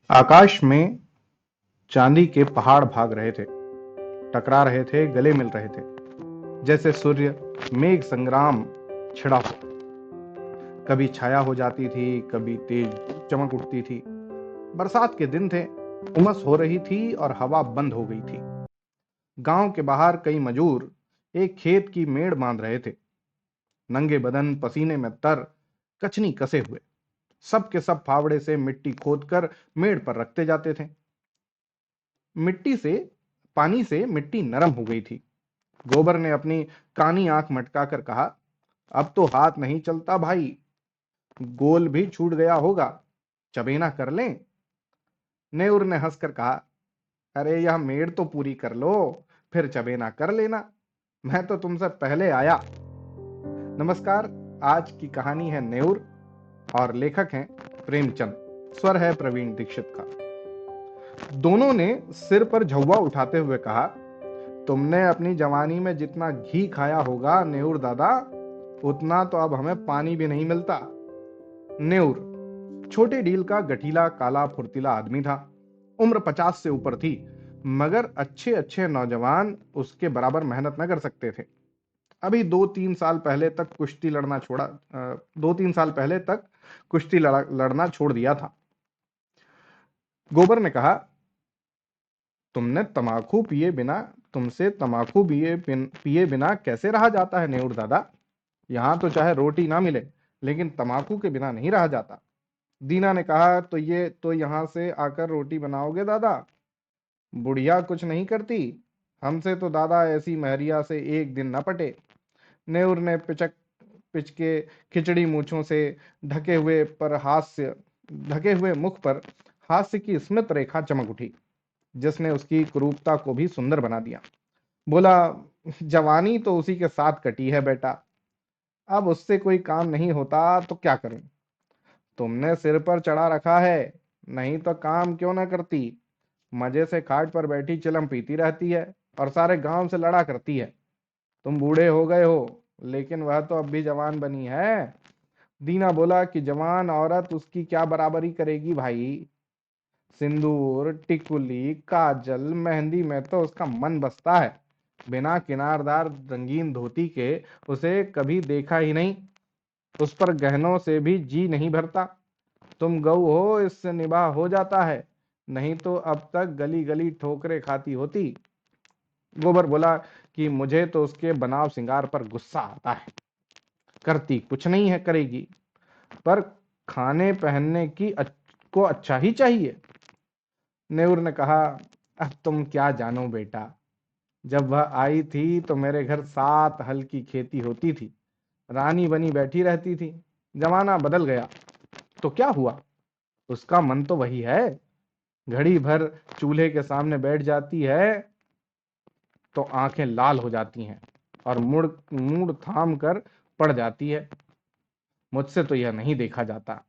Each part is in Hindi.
आकाश में चांदी के पहाड़ भाग रहे थे, टकरा रहे थे, गले मिल रहे थे, जैसे सूर्य मेघ संग्राम छिड़ा हो। कभी छाया हो जाती थी, कभी तेज चमक उठती थी। बरसात के दिन थे, उमस हो रही थी और हवा बंद हो गई थी। गांव के बाहर कई मजूर एक खेत की मेड़ बांध रहे थे, नंगे बदन, पसीने में तर, कचनी कसे हुए। सब के सब फावड़े से मिट्टी खोदकर मेड़ पर रखते जाते थे। मिट्टी से पानी से मिट्टी नरम हो गई थी। गोबर ने अपनी कानी आंख मटकाकर कहा, अब तो हाथ नहीं चलता भाई, गोल भी छूट गया होगा, चबेना कर लें। नेउर ने हंसकर कहा, अरे यह मेड़ तो पूरी कर लो, फिर चबेना कर लेना, मैं तो तुमसे पहले आया। नमस्कार। आज की कहानी है नेउर और लेखक हैं प्रेमचंद। स्वर है प्रवीण दीक्षित का। दोनों ने सिर पर झौवा उठाते हुए कहा, तुमने अपनी जवानी में जितना घी खाया होगा नेउर दादा, उतना तो अब हमें पानी भी नहीं मिलता। नेउर छोटे डील का गठीला काला फुर्तीला आदमी था। उम्र 50 से ऊपर थी, मगर अच्छे अच्छे नौजवान उसके बराबर मेहनत न कर सकते थे। अभी 2-3 साल पहले तक कुश्ती लड़ना छोड़ा 2-3 साल पहले तक कुश्ती लड़ना छोड़ दिया था। गोबर ने कहा, तुमने तमाकू पिए बिना तुमसे तमाकू पिए बिना कैसे रहा जाता है नेउर दादा? यहां तो चाहे रोटी ना मिले, लेकिन तमाकू के बिना नहीं रहा जाता। दीना ने कहा, तो यहां से आकर रोटी बनाओगे दादा? बुढ़िया कुछ नहीं करती, हमसे तो दादा ऐसी महरिया से एक दिन न पटे। नेउर ने पिचके खिचड़ी मूछों से ढके हुए मुख पर हास्य की स्मित रेखा चमक उठी, जिसने उसकी कुरूपता को भी सुंदर बना दिया। बोला, जवानी तो उसी के साथ कटी है बेटा, अब उससे कोई काम नहीं होता तो क्या करूं? तुमने सिर पर चढ़ा रखा है, नहीं तो काम क्यों ना करती? मजे से खाट पर बैठी चिलम पीती रहती है और सारे गांव से लड़ा करती है। तुम बूढ़े हो गए हो, लेकिन वह तो अब भी जवान बनी है। दीना बोला कि जवान औरत उसकी क्या बराबरी करेगी भाई? सिंदूर, टिकुली, काजल, मेहंदी में तो उसका मन बसता है। बिना किनारदार रंगीन धोती के उसे कभी देखा ही नहीं। उस पर गहनों से भी जी नहीं भरता। तुम गऊ हो, इससे निबाह हो जाता है, नहीं तो अब तक गली गली ठोकरे खाती होती। गोबर बोला कि मुझे तो उसके बनाव सिंगार पर गुस्सा आता है। करती कुछ नहीं है करेगी, पर खाने पहनने को अच्छा ही चाहिए। नेउर ने कहा, अब तुम क्या जानो बेटा, जब वह आई थी तो मेरे घर 7 हल की खेती होती थी, रानी बनी बैठी रहती थी। जमाना बदल गया तो क्या हुआ, उसका मन तो वही है। घड़ी भर चूल्हे के सामने बैठ जाती है तो आंखें लाल हो जाती हैं और मुड़ मुड़ थाम कर पड़ जाती है। मुझसे तो यह नहीं देखा जाता।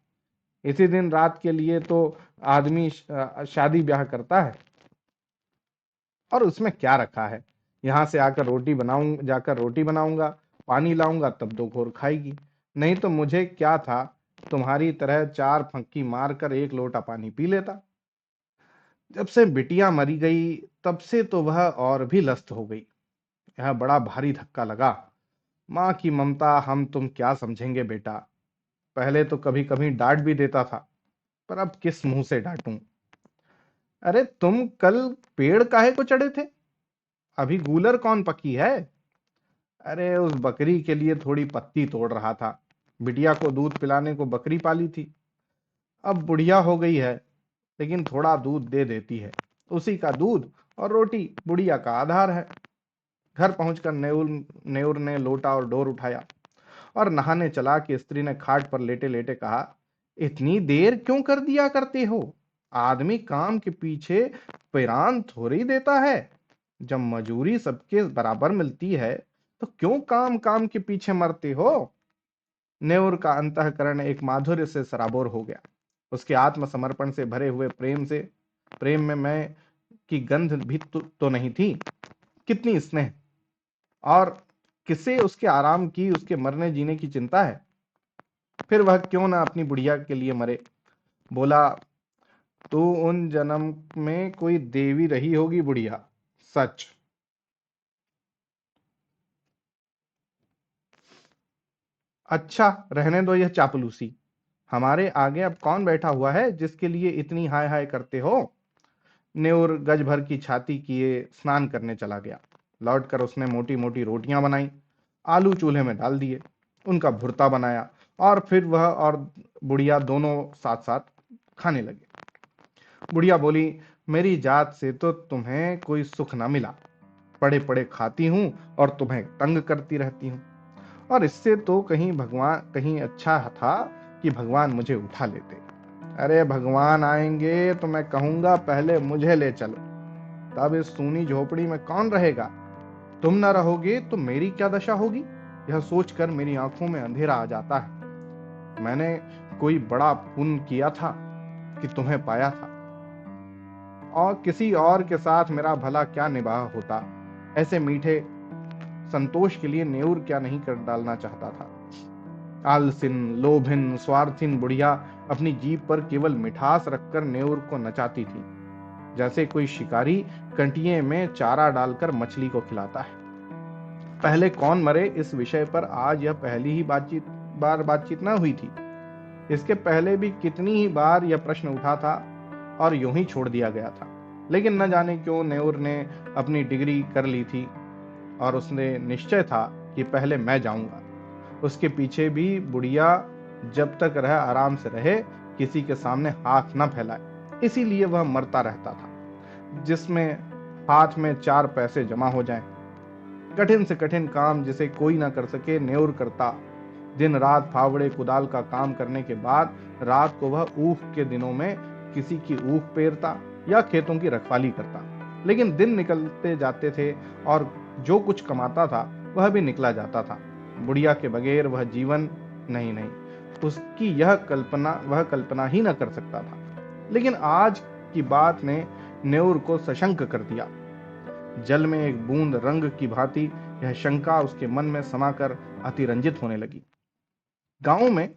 इसी दिन रात के लिए तो आदमी शादी ब्याह करता है, और उसमें क्या रखा है? यहां से जाकर रोटी बनाऊंगा, पानी लाऊंगा, तब दो घोर खाएगी। नहीं तो मुझे क्या था, तुम्हारी तरह 4 फंकी मारकर एक लोटा पानी पी लेता। जब से बिटिया मरी गई, तब से तो वह और भी लस्त हो गई। यह बड़ा भारी धक्का लगा। माँ की ममता हम तुम क्या समझेंगे बेटा। पहले तो कभी कभी डांट भी देता था, पर अब किस मुंह से डांटूं? अरे तुम कल पेड़ काहे को चढ़े थे? अभी गूलर कौन पकी है? अरे उस बकरी के लिए थोड़ी पत्ती तोड़ रहा था। बिटिया को दूध पिलाने को बकरी पाली थी। अब बुढ़िया हो गई है, लेकिन थोड़ा दूध दे देती है। उसी का दूध और रोटी बुढ़िया का आधार है। घर पहुंचकर नेउर ने लोटा और डोर उठाया और नहाने चला कि स्त्री ने खाट पर लेटे लेटे कहा, इतनी देर क्यों कर दिया करते हो? आदमी काम के पीछे पैरान थोड़ी देता है। जब मजूरी सबके बराबर मिलती है, तो क्यों काम काम के पीछे मरते हो? नेउर का अंतःकरण एक माधुर्य से सराबोर हो गया। उसके आत्मसमर्पण से भरे हुए प्रेम में मैं की गंध भी तो नहीं थी। कितनी स्नेह, और किसे उसके आराम की, उसके मरने जीने की चिंता है? फिर वह क्यों ना अपनी बुढ़िया के लिए मरे। बोला, तू उन जन्म में कोई देवी रही होगी बुढ़िया, सच। अच्छा, रहने दो यह चापलूसी। हमारे आगे अब कौन बैठा हुआ है जिसके लिए इतनी हाय हाय करते हो। नेउर गज भर की छाती किए स्नान करने चला गया। लौटकर उसने मोटी मोटी रोटियां बनाई, आलू चूल्हे में डाल दिए, उनका भुर्ता बनाया और फिर वह और बुढ़िया दोनों साथ साथ खाने लगे। बुढ़िया बोली, मेरी जात से तो तुम्हें कोई सुख ना मिला। पड़े पड़े खाती हूँ और तुम्हें तंग करती रहती हूँ। और इससे तो कहीं अच्छा था कि भगवान मुझे उठा लेते। अरे भगवान आएंगे तो मैं कहूंगा पहले मुझे ले चलो, तब इस सूनी झोपड़ी में कौन रहेगा। तुम न रहोगे तो मेरी क्या दशा होगी, यह सोचकर मेरी आंखों में अंधेरा आ जाता है। मैंने कोई बड़ा पुण्य किया था कि तुम्हें पाया था, और किसी और के साथ मेरा भला क्या निभाह होता। ऐसे मीठे संतोष के लिए नेउर क्या नहीं कर डालना चाहता था। आलसिन, लोभिन, स्वार्थिन बुढ़िया अपनी जीभ पर केवल मिठास रखकर नेउर को नचाती थी, जैसे कोई शिकारी कंटिए में चारा डालकर मछली को खिलाता है। पहले कौन मरे इस विषय पर आज यह पहली ही बातचीत न हुई थी। इसके पहले भी कितनी ही बार यह प्रश्न उठा था और यूं ही छोड़ दिया गया था। लेकिन न जाने क्यों नेउर ने अपनी डिग्री कर ली थी और उसने निश्चय था कि पहले मैं जाऊंगा। उसके पीछे भी बुढ़िया जब तक रह आराम से रहे, किसी के सामने हाथ न फैलाए, इसीलिए वह मरता रहता था जिसमें हाथ में 4 पैसे जमा हो जाएं। कठिन से कठिन काम जिसे कोई ना कर सके नेउर करता। दिन रात फावड़े कुदाल का काम करने के बाद रात को वह ऊख के दिनों में किसी की ऊख पेरता या खेतों की रखवाली करता। लेकिन दिन निकलते जाते थे और जो कुछ कमाता था वह भी निकला जाता था। बुढ़िया के बगैर वह जीवन नहीं उसकी वह कल्पना ही न कर सकता था। लेकिन आज की बात ने नेउर को सशंक कर दिया। जल में एक बूंद रंग की भांति यह शंका उसके मन में समाकर अतिरंजित होने लगी। गांव में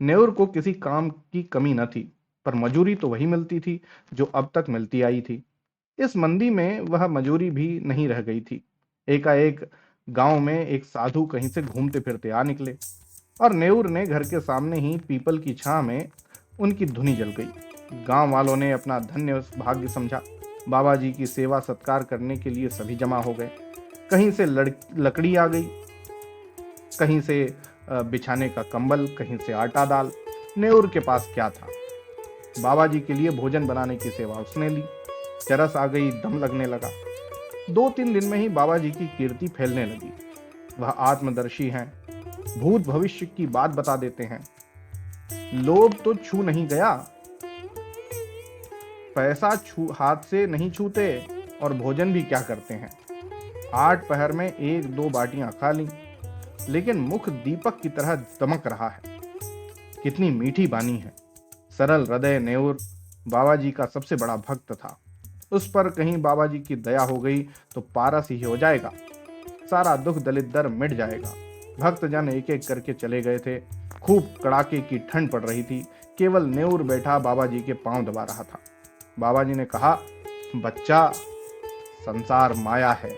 नेउर को किसी काम की कमी न थी, पर मजूरी तो वही मिलती थी जो अब तक मिलती आई थी। इस मंदी में वह मजूरी भी नहीं रह गई थी। एकाएक गांव में एक साधु कहीं से घूमते फिरते आ निकले और नेउर ने घर के सामने ही पीपल की छां में उनकी धुनी जल गई। गांव वालों ने अपना धन्य भाग्य समझा। बाबा जी की सेवा सत्कार करने के लिए सभी जमा हो गए। कहीं से लकड़ी आ गई, कहीं से बिछाने का कंबल, कहीं से आटा दाल। नेउर के पास क्या था। बाबा जी के लिए भोजन बनाने की सेवा उसने ली। चरस आ गई, दम लगने लगा। 2-3 दिन में ही बाबा जी की कीर्ति फैलने लगी। वह आत्मदर्शी हैं, भूत भविष्य की बात बता देते हैं। लोभ तो छू नहीं गया, पैसा हाथ से नहीं छूते और भोजन भी क्या करते हैं। 8 पहर में 1-2 बाटियां खा ली, लेकिन मुख दीपक की तरह दमक रहा है। कितनी मीठी बानी है। सरल हृदय नेउर बाबा जी का सबसे बड़ा भक्त था। उस पर कहीं बाबा जी की दया हो गई तो पारस ही हो जाएगा, सारा दुख दलिद्र मिट जाएगा। भक्तजन एक एक करके चले गए थे। खूब कड़ाके की ठंड पड़ रही थी। केवल नेउर बैठा बाबा जी के पांव दबा रहा था। बाबा जी ने कहा, बच्चा, संसार माया है,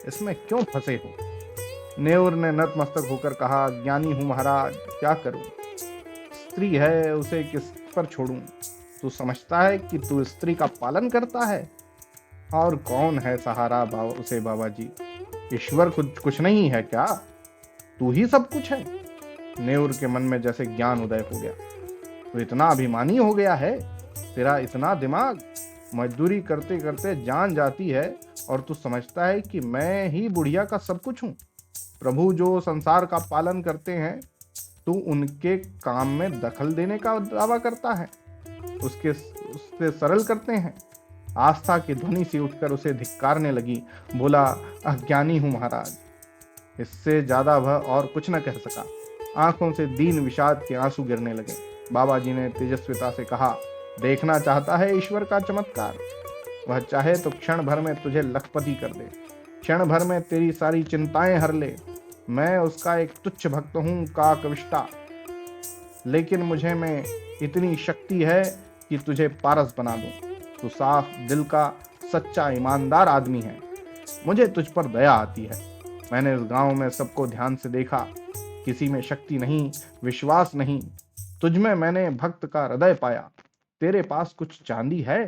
इसमें क्यों फंसे हो। नेउर ने नतमस्तक होकर कहा, ज्ञानी हूं महाराज, क्या करूं। स्त्री है, उसे किस पर छोड़ूं। तू समझता है कि तू स्त्री का पालन करता है, और कौन है सहारा उसे बाबा जी। ईश्वर कुछ नहीं है क्या, तू ही सब कुछ है। नेउर के मन में जैसे ज्ञान उदय हो गया। तो इतना अभिमानी हो गया है, तेरा इतना दिमाग। मजदूरी करते करते जान जाती है और तू समझता है कि मैं ही बुढ़िया का सब कुछ हूं। प्रभु जो संसार का पालन करते हैं, तू उनके काम में दखल देने का दावा करता है। उससे सरल करते हैं। आस्था की ध्वनि सी उठकर उसे धिक्कारने लगी। बोला, अज्ञानी हूं महाराज। इससे ज्यादा वह और कुछ न कह सका। आंखों से दीन विषाद के आंसू गिरने लगे। बाबा जी ने तेजस्विता से कहा, देखना चाहता है ईश्वर का चमत्कार। वह चाहे तो क्षण भर में तुझे लखपति कर दे, क्षण भर में तेरी सारी चिंताएं हर ले। मैं उसका एक तुच्छ भक्त हूं, काकविष्टा। लेकिन मुझे में इतनी शक्ति है कि तुझे पारस बना दूं। तू साफ दिल का सच्चा ईमानदार आदमी है, मुझे तुझ पर दया आती है। मैंने इस गांव में सबको ध्यान से देखा, किसी में शक्ति नहीं, विश्वास नहीं। तुझ में मैंने भक्त का हृदय पाया। तेरे पास कुछ चांदी है?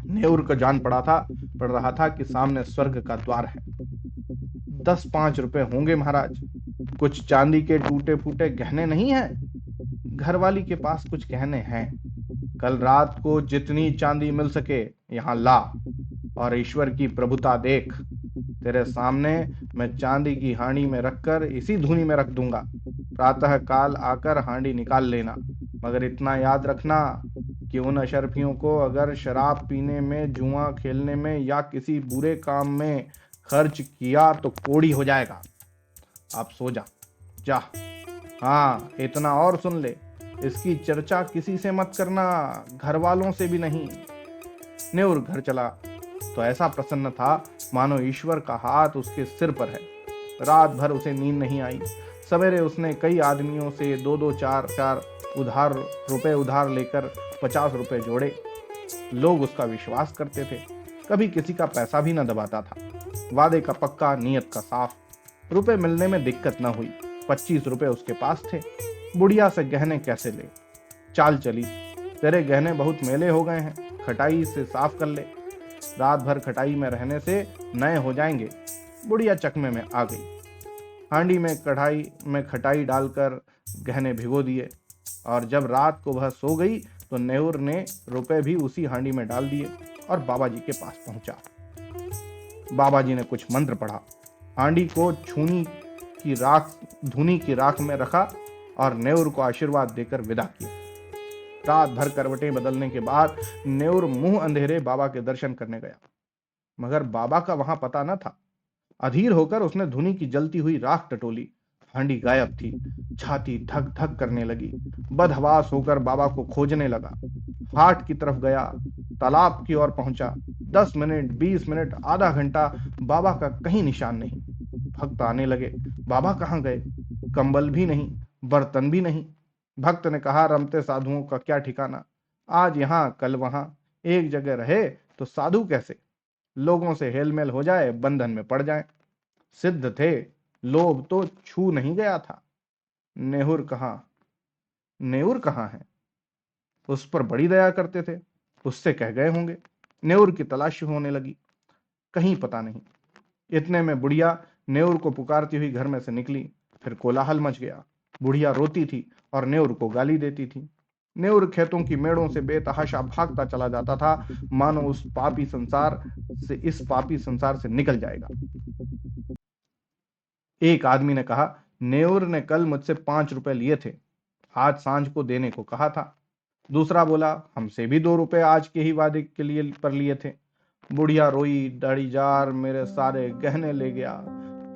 नेउर को जान पड़ रहा था कि सामने स्वर्ग का द्वार है। 10-5 रुपए होंगे महाराज। कुछ चांदी के टूटे फूटे गहने नहीं है? घरवाली के पास कुछ गहने हैं। कल रात को जितनी चांदी मिल सके यहाँ ला, और ईश्वर की प्रभुता देख। तेरे सामने मैं चांदी की हांडी में रखकर इसी धूनी में रख दूंगा। प्रातः काल आकर हांडी निकाल लेना, मगर इतना याद रखना कि उन अशरफियों को अगर शराब पीने में, जुआ खेलने में या किसी बुरे काम में खर्च किया तो कोड़ी हो जाएगा। आप सो जा। हाँ, इतना और सुन ले, इसकी चर्चा किसी से मत करना, घर वालों से भी नहीं। नेउर घर चला तो ऐसा प्रसन्न था मानो ईश्वर का हाथ उसके सिर पर है। रात भर उसे नींद नहीं आई। सवेरे उसने कई आदमियों से 2-2, 4-4 रुपए उधार लेकर 50 रुपए जोड़े। लोग उसका विश्वास करते थे, कभी किसी का पैसा भी न दबाता था। वादे का पक्का, नीयत का साफ। रुपए मिलने में दिक्कत न हुई। 25 रुपए उसके पास थे। बुढ़िया से गहने कैसे ले? चाल चली, तेरे गहने बहुत मेले हो गए हैं, खटाई से साफ कर ले। रात भर खटाई में रहने से नए हो जाएंगे। बुढ़िया चकमे में आ गई। हांडी में खटाई डालकर गहने भिगो दिए, और जब रात को वह सो गई तो नेउर ने रुपए भी उसी हांडी में डाल दिए और बाबा जी के पास पहुंचा। बाबा जी ने कुछ मंत्र पढ़ा, हांडी को धूनी की राख में रखा और नेउर को आशीर्वाद देकर विदा किया। रात भर करवटें बदलने के बाद नेउर मुंह अंधेरे बाबा के दर्शन करने गया, मगर बाबा का वहां पता न था। अधीर होकर उसने धुनी की जलती हुई राख टटोली। हांडी गायब थी। छाती धक धक करने लगी। बदहवास होकर बाबा को खोजने लगा। हाट की तरफ गया, तालाब की ओर पहुंचा। 10 मिनट, 20 मिनट, आधा घंटा, बाबा का कहीं निशान नहीं। भक्त आने लगे, बाबा कहाँ गए? कंबल भी नहीं, बर्तन भी नहीं। भक्त ने कहा, रमते साधुओं का क्या ठिकाना, आज यहां कल वहां, एक जगह रहे तो साधु कैसे? लोगों से हेलमेल हो जाए, बंधन में पड़ जाए। सिद्ध थे, लोभ तो छू नहीं गया था। नेउर कहाँ है? उस पर बड़ी दया करते थे, उससे कह गए होंगे। नेउर की तलाशी होने लगी, कहीं पता नहीं। इतने में बुढ़िया नेउर को पुकारती हुई घर में से निकली। फिर कोलाहल मच गया। बुढ़िया रोती थी और नेउर को गाली देती थी। नेउर खेतों की मेड़ों से बेतहाशा भागता चला जाता था, मानो इस पापी संसार से निकल जाएगा। एक आदमी ने कहा, नेउर ने कल मुझसे 5 रुपए लिए थे, आज सांझ को देने को कहा था। दूसरा बोला, हमसे भी 2 रुपए आज के ही वादे के लिए थे। बुढ़िया रोई, दाढ़ी जार मेरे सारे गहने ले गया,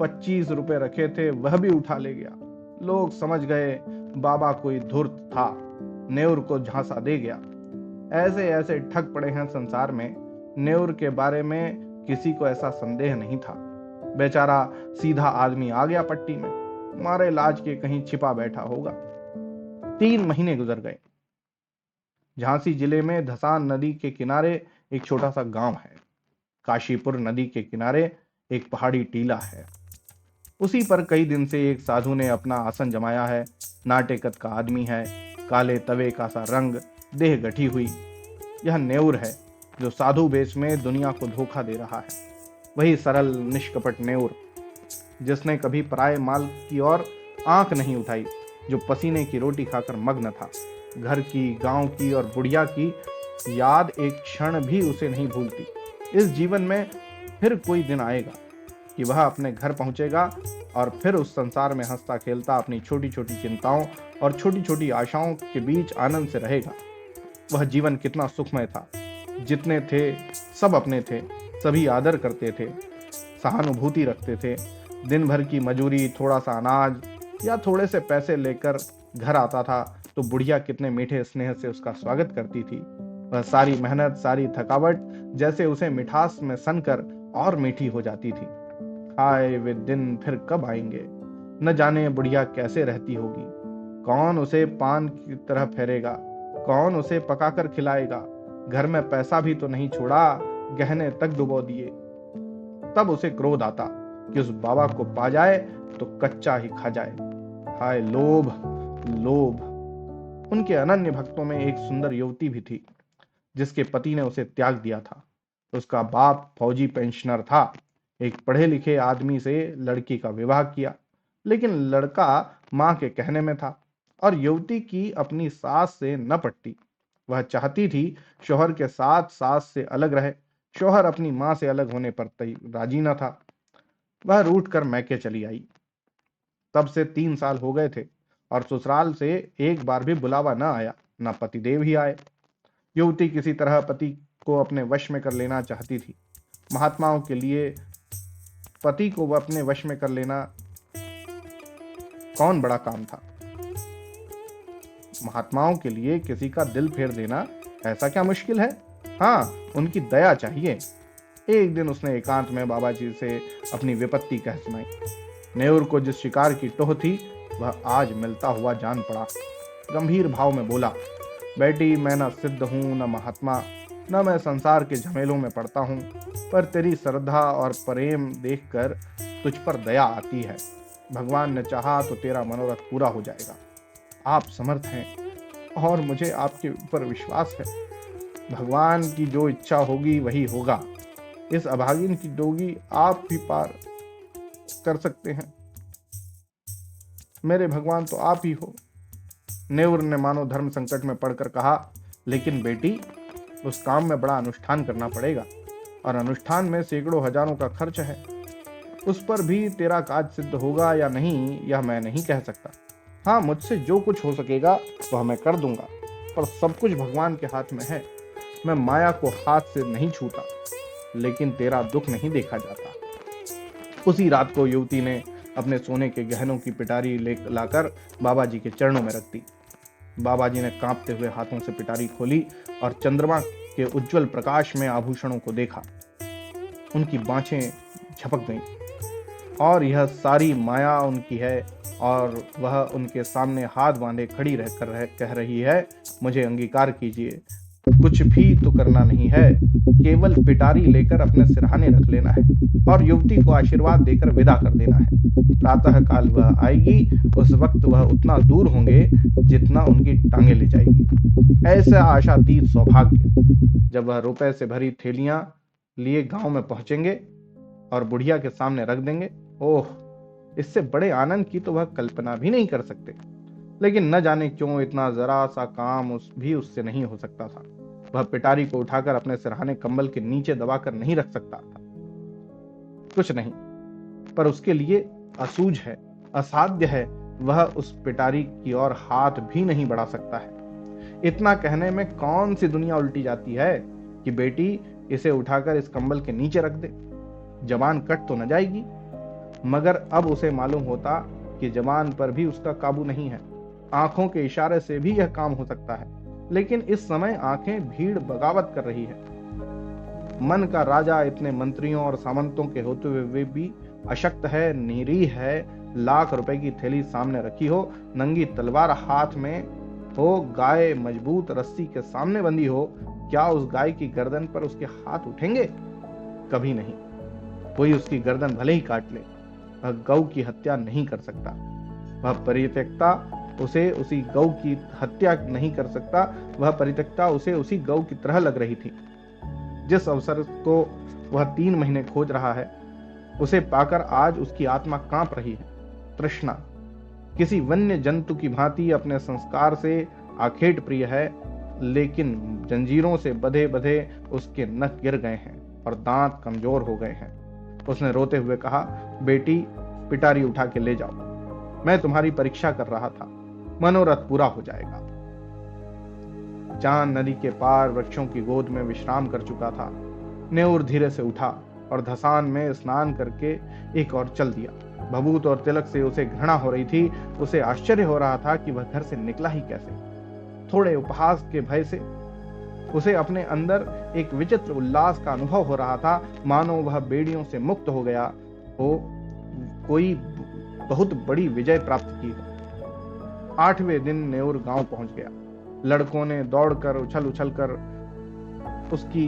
25 रुपए रखे थे वह भी उठा ले गया। लोग समझ गए बाबा कोई धूर्त था, नेउर को झांसा दे गया। ऐसे ऐसे ठग पड़े हैं संसार में। नेउर के बारे में किसी को ऐसा संदेह नहीं था। बेचारा सीधा आदमी आ गया पट्टी में, मारे लाज के कहीं छिपा बैठा होगा। 3 महीने गुजर गए। झांसी जिले में धसान नदी के किनारे एक छोटा सा गांव है। काशीपुर नदी के किनारे एक पहाड़ी टीला है। उसी पर कई दिन से एक साधु ने अपना आसन जमाया है। नाटेकत का आदमी है, काले तवे का सा रंग, देह गठी हुई। यह नेउर है जो साधु वेश में दुनिया को धोखा दे रहा है। वही सरल निष्कपट नेउर जिसने कभी पराये माल की ओर आंख नहीं उठाई, जो पसीने की रोटी खाकर मग्न था। घर की, गांव की और बुढ़िया की याद एक क्षण भी उसे नहीं भूलती। इस जीवन में फिर कोई दिन आएगा कि वह अपने घर पहुंचेगा और फिर उस संसार में हंसता खेलता अपनी छोटी छोटी चिंताओं और छोटी छोटी आशाओं के बीच आनंद से रहेगा। वह जीवन कितना सुखमय था। जितने थे सब अपने थे, सभी आदर करते थे, सहानुभूति रखते थे। दिन भर की मजूरी, थोड़ा सा अनाज या थोड़े से पैसे लेकर घर आता था तो बुढ़िया कितने मीठे स्नेह से उसका स्वागत करती थी। वह सारी मेहनत, सारी थकावट जैसे उसे मिठास में सनकर और मीठी हो जाती थी। हाय वे दिन फिर कब आएंगे? न जाने बुढ़िया कैसे रहती होगी, कौन उसे पान की तरह फेरेगा, कौन उसे पकाकर खिलाएगा, घर में पैसा भी तो नहीं छोड़ा, गहने तक डुबो दिए। तब उसे क्रोध आता कि उस बाबा को पा जाए तो कच्चा ही खा जाए। हाय लोभ, लोभ। उनके अनन्य भक्तों में एक सुंदर युवती भी थी जिसके पति ने उसे त्याग दिया था। उसका बाप फौजी पेंशनर था। एक पढ़े लिखे आदमी से लड़की का विवाह किया, लेकिन लड़का मां के कहने में था और युवती की अपनी सास से न पटती। वह चाहती थी शौहर के साथ सास से अलग रहे। शौहर अपनी मां से अलग होने पर राजी न था। वह रूठ कर मैके चली आई। तब से 3 साल हो गए थे और ससुराल से एक बार भी बुलावा न आया, न पतिदेव ही आए। युवती किसी तरह पति को अपने वश में कर लेना चाहती थी। महात्माओं के लिए पति को वह अपने वश में कर लेना कौन बड़ा काम था। महात्माओं के लिए किसी का दिल फेर देना ऐसा क्या मुश्किल है। हाँ, उनकी दया चाहिए। एक दिन उसने एकांत में बाबा जी से अपनी विपत्ति कह सुनाई। नेउर को जिस शिकार की टोह थी वह आज मिलता हुआ जान पड़ा। गंभीर भाव में बोला, बेटी, मैं न सिद्ध हूं न महात्मा, न मैं संसार के झमेलों में पड़ता हूं, पर तेरी श्रद्धा और प्रेम देखकर तुझ पर दया आती है। भगवान ने चाहा तो तेरा मनोरथ पूरा हो जाएगा। आप समर्थ हैं और मुझे आपके ऊपर विश्वास है। भगवान की जो इच्छा होगी वही होगा। इस अभागिन की डोगी आप भी पार कर सकते हैं। मेरे भगवान तो आप ही हो। नेउर ने मानो धर्म संकट में पड़कर कहा, लेकिन बेटी, उस काम में बड़ा अनुष्ठान करना पड़ेगा और अनुष्ठान में सैकड़ों हजारों का खर्च है। उस पर भी तेरा काज सिद्ध होगा या नहीं यह मैं नहीं कह सकता। हाँ, मुझसे जो कुछ हो सकेगा वह मैं कर दूंगा, पर सब कुछ भगवान के हाथ में है। मैं माया को हाथ से नहीं छूता, लेकिन तेरा दुख नहीं देखा जाता। उसी रात को युवती ने अपने सोने के गहनों की पिटारी लाकर बाबा जी के चरणों में रख दी। बाबा जी ने कांपते हुए हाथों से पिटारी खोली और चंद्रमा के उज्जवल प्रकाश में आभूषणों को देखा। उनकी बाँछें झपक गईं और यह सारी माया उनकी है और वह उनके सामने हाथ बांधे खड़ी रहकर कह रही है, मुझे अंगीकार कीजिए, कुछ भी तो करना नहीं है, केवल पिटारी लेकर अपने सिरहाने रख लेना है और युवती को आशीर्वाद देकर विदा कर देना है। प्रातः काल वह आएगी, उस वक्त वह उतना दूर होंगे जितना उनकी टांगे ले जाएगी। ऐसा आशातीत सौभाग्य। जब वह रुपए से भरी थैलियां लिए गांव में पहुंचेंगे और बुढ़िया के सामने रख देंगे, ओह, इससे बड़े आनंद की तो वह कल्पना भी नहीं कर सकते। लेकिन न जाने क्यों इतना जरा सा काम भी उससे नहीं हो सकता था। वह पिटारी को उठाकर अपने सिरहाने कंबल के नीचे दबाकर नहीं रख सकता था। कुछ नहीं, पर उसके लिए असूझ है, असाध्य है। वह उस पिटारी की ओर हाथ भी नहीं बढ़ा सकता है। इतना कहने में कौन सी दुनिया उल्टी जाती है कि बेटी, इसे उठाकर इस कंबल के नीचे रख दे, जबान कट तो न जाएगी। मगर अब उसे मालूम होता कि जबान पर भी उसका काबू नहीं है। आंखों के इशारे से भी यह काम हो सकता है, लेकिन इस समय आंखें भीड़ बगावत कर रही है। मन का राजा इतने मंत्रियों और सामंतों के होते हुए भी अशक्त है, निरीह है। लाख रुपए की थैली सामने रखी हो, नंगी तलवार हाथ में हो, गाय मजबूत रस्सी के सामने बंधी हो, क्या उस गाय की गर्दन पर उसके हाथ उठेंगे? कभी नहीं। कोई उसकी गर्दन भले ही काट ले, वह गौ की हत्या नहीं कर सकता। वह परित्यक्ता उसे उसी गौ की हत्या नहीं कर सकता। वह परित्यक्ता उसे उसी गौ की तरह लग रही थी। जिस अवसर को वह 3 महीने खोज रहा है, उसे पाकर आज उसकी आत्मा कांप रही है। तृष्णा किसी वन्य जंतु की भांति अपने संस्कार से आखेट प्रिय है, लेकिन जंजीरों से बधे बधे उसके नख गिर गए हैं और दांत कमजोर हो गए हैं। उसने रोते हुए कहा, बेटी, पिटारी उठा के ले जाओ। मैं तुम्हारी परीक्षा कर रहा था, मनोरथ पूरा हो जाएगा। चांद नदी के पार वृक्षों की गोद में विश्राम कर चुका था। नेउर धीरे से उठा और धसान में स्नान करके एक और चल दिया। भभूत और तिलक से उसे घृणा हो रही थी। उसे आश्चर्य हो रहा था कि वह घर से निकला ही कैसे। थोड़े उपहास के भय से उसे अपने अंदर एक विचित्र उल्लास का अनुभव हो रहा था, मानो वह बेड़ियों से मुक्त हो गया हो, कोई बहुत बड़ी विजय प्राप्त की हो। 8वें दिन नेउर गांव पहुंच गया। लड़कों ने दौड़कर उछल उछल कर उसकी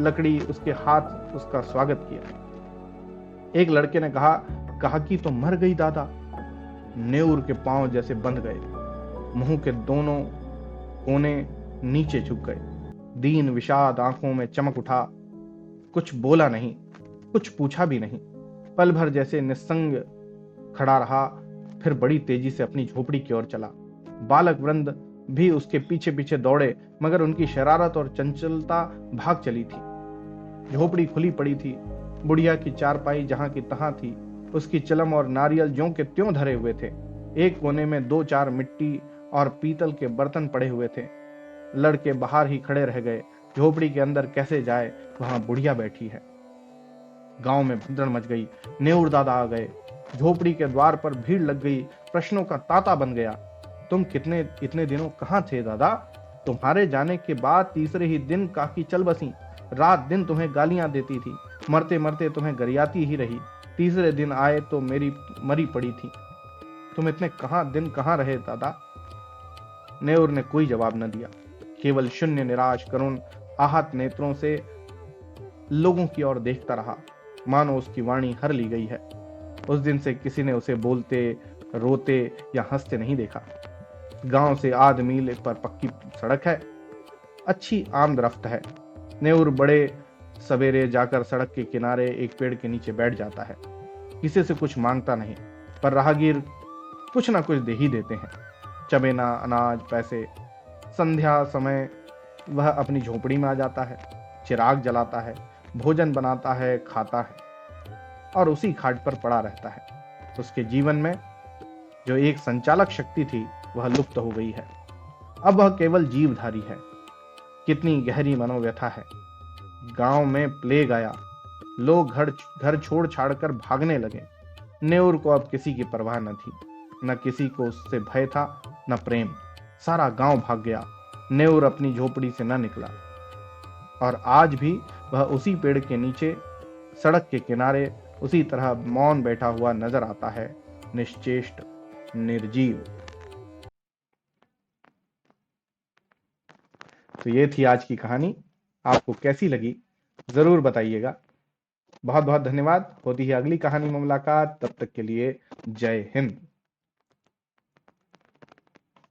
लकड़ी उसके हाथ उसका स्वागत किया। एक लड़के ने कहा, कहा कि तो मर गई दादा। नेउर के पांव जैसे बंध गए, मुंह के दोनों कोने नीचे झुक गए, दीन विषाद आंखों में चमक उठा। कुछ बोला नहीं, कुछ पूछा भी नहीं। पल भर जैसे निस्संग खड़ा रहा, फिर बड़ी तेजी से अपनी झोपड़ी की ओर चला। बालक वृंद भी उसके पीछे पीछे दौड़े, मगर उनकी शरारत और चंचलता भाग चली थी। झोपड़ी खुली पड़ी थी। बुढ़िया की चारपाई जहां की तहां थी, उसकी चिलम और नारियल ज्यों के त्यों धरे हुए थे। एक कोने में 2-4 मिट्टी और पीतल के बर्तन पड़े हुए थे। लड़के बाहर ही खड़े रह गए। झोपड़ी के अंदर कैसे जाए, वहां बुढ़िया बैठी है। गांव में भगदड़ मच गई। नेउर दादा आ गए। झोपड़ी के द्वार पर भीड़ लग गई। प्रश्नों का तांता बन गया। तुम इतने दिनों कहां थे दादा? तुम्हारे जाने के बाद तीसरे ही दिन काकी चल बसी। रात दिन तुम्हें गालियां देती थी, मरते मरते तुम्हें गरियाती ही रही। तीसरे दिन आए तो मेरी मरी पड़ी थी। तुम इतने दिन कहां रहे दादा? नेउर ने कोई जवाब न दिया, केवल शून्य निराश करुण आहत नेत्रों से लोगों की ओर देखता रहा, मानो उसकी वाणी हर ली गई है। उस दिन से किसी ने उसे बोलते, रोते या हंसते नहीं देखा। गांव से आध मील पर पक्की सड़क है, अच्छी आमदरफ्त है। नेउर बड़े सवेरे जाकर सड़क के किनारे एक पेड़ के नीचे बैठ जाता है। किसी से कुछ मांगता नहीं, पर राहगीर कुछ ना कुछ दे ही देते हैं, चबेना, अनाज, पैसे। संध्या समय वह अपनी झोपड़ी में आ जाता है, चिराग जलाता है, भोजन बनाता है, खाता है और उसी खाट पर पड़ा रहता है। उसके जीवन में जो एक संचालक शक्ति थी, वह लुप्त हो गई है। अब वह केवल जीवधारी है। कितनी गहरी मनोव्यथा है। गांव में प्लेग आया, लोग घर छोड़ छाड़ कर भागने लगे। नेउर को अब किसी की परवाह न थी, न किसी को उससे भय था, न प्रेम। सारा गांव भाग गया। नेउर अपनी झोपड़ी से न निकला और आज भी वह उसी पेड़ के नीचे सड़क के किनारे उसी तरह मौन बैठा हुआ नजर आता है, निश्चेष्ट, निर्जीव। तो ये थी आज की कहानी। आपको कैसी लगी जरूर बताइएगा। बहुत बहुत धन्यवाद। होती है अगली कहानी में मुलाकात, तब तक के लिए जय हिंद।